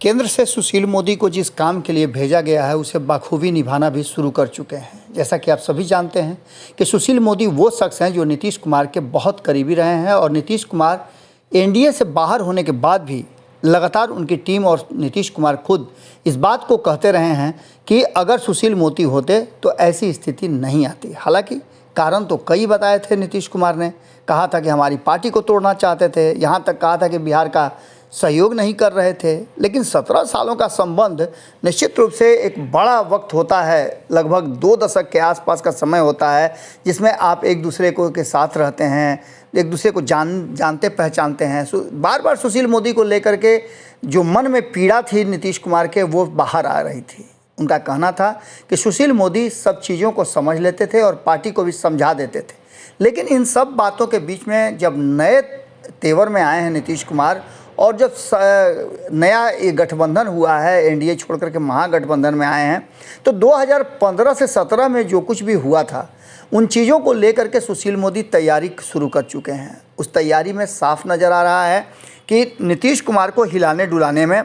केंद्र से सुशील मोदी को जिस काम के लिए भेजा गया है उसे बखूबी निभाना भी शुरू कर चुके हैं। जैसा कि आप सभी जानते हैं कि सुशील मोदी वो शख्स हैं जो नीतीश कुमार के बहुत करीबी रहे हैं और नीतीश कुमार एनडीए से बाहर होने के बाद भी लगातार उनकी टीम और नीतीश कुमार खुद इस बात को कहते रहे हैं कि अगर सुशील मोदी होते तो ऐसी स्थिति नहीं आती। हालांकि कारण तो कई बताए थे। नीतीश कुमार ने कहा था कि हमारी पार्टी को तोड़ना चाहते थे, यहाँ तक कहा था कि बिहार का सहयोग नहीं कर रहे थे। लेकिन 17 सालों का संबंध निश्चित रूप से एक बड़ा वक्त होता है, लगभग 2 दशक के आसपास का समय होता है जिसमें आप एक दूसरे को के साथ रहते हैं, एक दूसरे को जानते पहचानते हैं। बार बार सुशील मोदी को लेकर के जो मन में पीड़ा थी नीतीश कुमार के वो बाहर आ रही थी। उनका कहना था कि सुशील मोदी सब चीज़ों को समझ लेते थे और पार्टी को भी समझा देते थे। लेकिन इन सब बातों के बीच में जब नए तेवर में आए हैं नीतीश कुमार और जब नया ये गठबंधन हुआ है, एनडीए छोड़ करके महागठबंधन में आए हैं, तो 2015 से 17 में जो कुछ भी हुआ था उन चीज़ों को लेकर के सुशील मोदी तैयारी शुरू कर चुके हैं। उस तैयारी में साफ नज़र आ रहा है कि नीतीश कुमार को हिलाने डुलाने में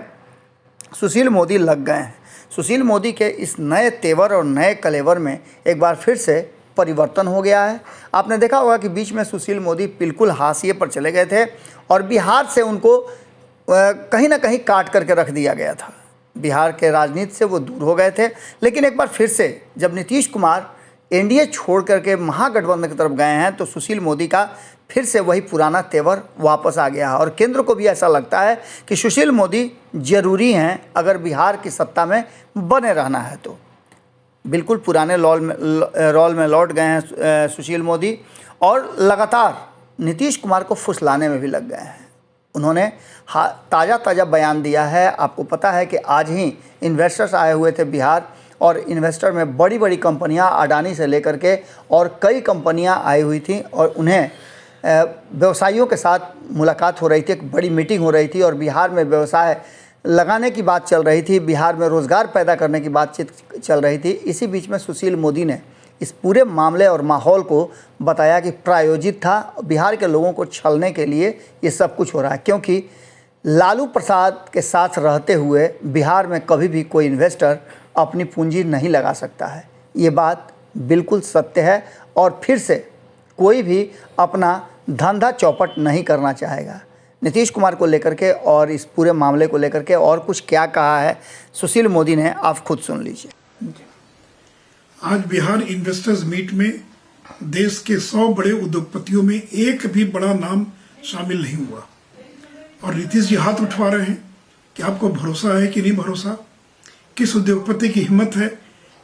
सुशील मोदी लग गए हैं। सुशील मोदी के इस नए तेवर और नए कलेवर में एक बार फिर से परिवर्तन हो गया है। आपने देखा होगा कि बीच में सुशील मोदी बिल्कुल हाशिए पर चले गए थे और बिहार से उनको कहीं ना कहीं काट करके रख दिया गया था। बिहार के राजनीति से वो दूर हो गए थे। लेकिन एक बार फिर से जब नीतीश कुमार एनडीए छोड़ करके महागठबंधन की तरफ गए हैं तो सुशील मोदी का फिर से वही पुराना तेवर वापस आ गया है और केंद्र को भी ऐसा लगता है कि सुशील मोदी ज़रूरी हैं अगर बिहार की सत्ता में बने रहना है। तो बिल्कुल पुराने रोल में लौट गए हैं सुशील मोदी और लगातार नीतीश कुमार को फुसलाने में भी लग गए हैं। उन्होंने ताज़ा बयान दिया है। आपको पता है कि आज ही इन्वेस्टर्स आए हुए थे बिहार और इन्वेस्टर में बड़ी बड़ी कंपनियां अडानी से लेकर के और कई कंपनियां आई हुई थी और उन्हें व्यवसायियों के साथ मुलाकात हो रही थी, एक बड़ी मीटिंग हो रही थी और बिहार में व्यवसाय लगाने की बात चल रही थी, बिहार में रोज़गार पैदा करने की बातचीत चल रही थी। इसी बीच में सुशील मोदी ने इस पूरे मामले और माहौल को बताया कि प्रायोजित था, बिहार के लोगों को छलने के लिए ये सब कुछ हो रहा है, क्योंकि लालू प्रसाद के साथ रहते हुए बिहार में कभी भी कोई इन्वेस्टर अपनी पूंजी नहीं लगा सकता है। ये बात बिल्कुल सत्य है और फिर से कोई भी अपना धंधा चौपट नहीं करना चाहेगा। नीतीश कुमार को लेकर के और इस पूरे मामले को लेकर के और कुछ क्या कहा है सुशील मोदी ने, आप खुद सुन लीजिए। आज बिहार इन्वेस्टर्स मीट में देश के 100 बड़े उद्योगपतियों में एक भी बड़ा नाम शामिल नहीं हुआ और नीतीश जी हाथ उठवा रहे हैं कि आपको भरोसा है कि नहीं भरोसा। किस उद्योगपति की हिम्मत है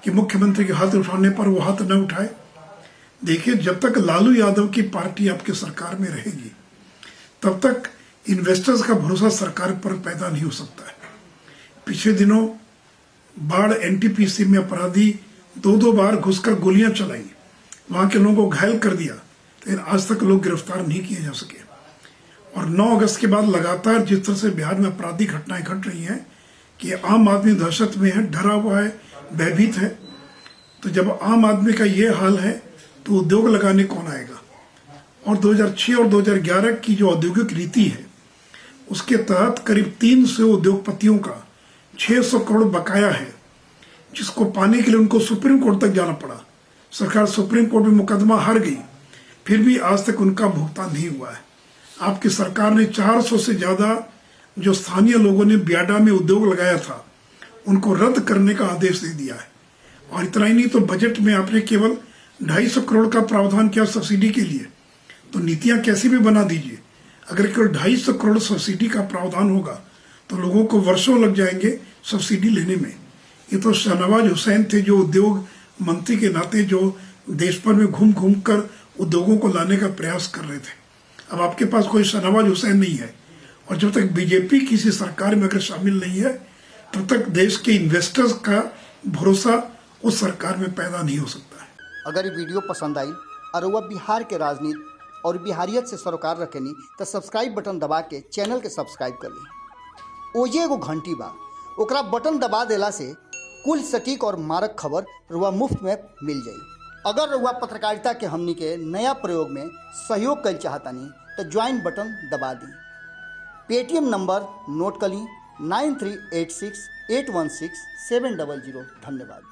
कि मुख्यमंत्री के हाथ उठाने पर वो हाथ न उठाए। देखिए, जब तक लालू यादव की पार्टी आपके सरकार में रहेगी तब तक इन्वेस्टर्स का भरोसा सरकार पर पैदा नहीं हो सकता है। पिछले दिनों बाढ़ एनटीपीसी में अपराधी 2 बार घुसकर गोलियां चलाई, वहां के लोगों को घायल कर दिया, लेकिन आज तक लोग गिरफ्तार नहीं किए जा सके। और 9 अगस्त के बाद लगातार जिस तरह से बिहार में आपराधिक घटनाएं घट रही हैं कि आम आदमी दहशत में है, डरा हुआ है, भयभीत है। तो जब आम आदमी का ये हाल है तो उद्योग लगाने कौन आएगा। और 2006 और 2011 की जो औद्योगिक नीति है उसके तहत करीब 300 उद्योगपतियों का 600 करोड़ बकाया है, जिसको पाने के लिए उनको सुप्रीम कोर्ट तक जाना पड़ा। सरकार सुप्रीम कोर्ट में मुकदमा हार गई, फिर भी आज तक उनका भुगतान नहीं हुआ है। आपकी सरकार ने 400 से ज्यादा जो स्थानीय लोगों ने बियाडा में उद्योग लगाया था उनको रद्द करने का आदेश दे दिया है। और इतना ही नहीं, तो बजट में आपने केवल 250 करोड़ का प्रावधान किया सब्सिडी के लिए। तो नीतियां कैसी भी बना दीजिए, अगर केवल 250 करोड़ सब्सिडी का प्रावधान होगा तो लोगों को वर्षों लग जाएंगे सब्सिडी लेने में। ये तो शाहनवाज हुसैन थे जो उद्योग मंत्री के नाते जो देश भर में घूम घूम कर उद्योगों को लाने का प्रयास कर रहे थे। अब आपके पास कोई शाहनवाज हुसैन नहीं है और जब तक बीजेपी किसी सरकार में अगर शामिल नहीं है तब तक देश के इन्वेस्टर्स का भरोसा उस सरकार में पैदा नहीं हो सकता है। अगर ये वीडियो पसंद आई और वह बिहार के राजनीति और बिहारियत से सरोकार रखेनी तो सब्सक्राइब बटन दबा के चैनल के सब्सक्राइब कर ली। ओजे एगो घंटी बा, ओकरा बटन दबा देला से कुल सटीक और मारक खबर रुआ मुफ्त में मिल जाई। अगर रुआ पत्रकारिता के हमनी के नया प्रयोग में सहयोग कर चाहतानी तो ज्वाइन बटन दबा दी। पेटीएम नंबर नोट कर ली 9386816700। धन्यवाद।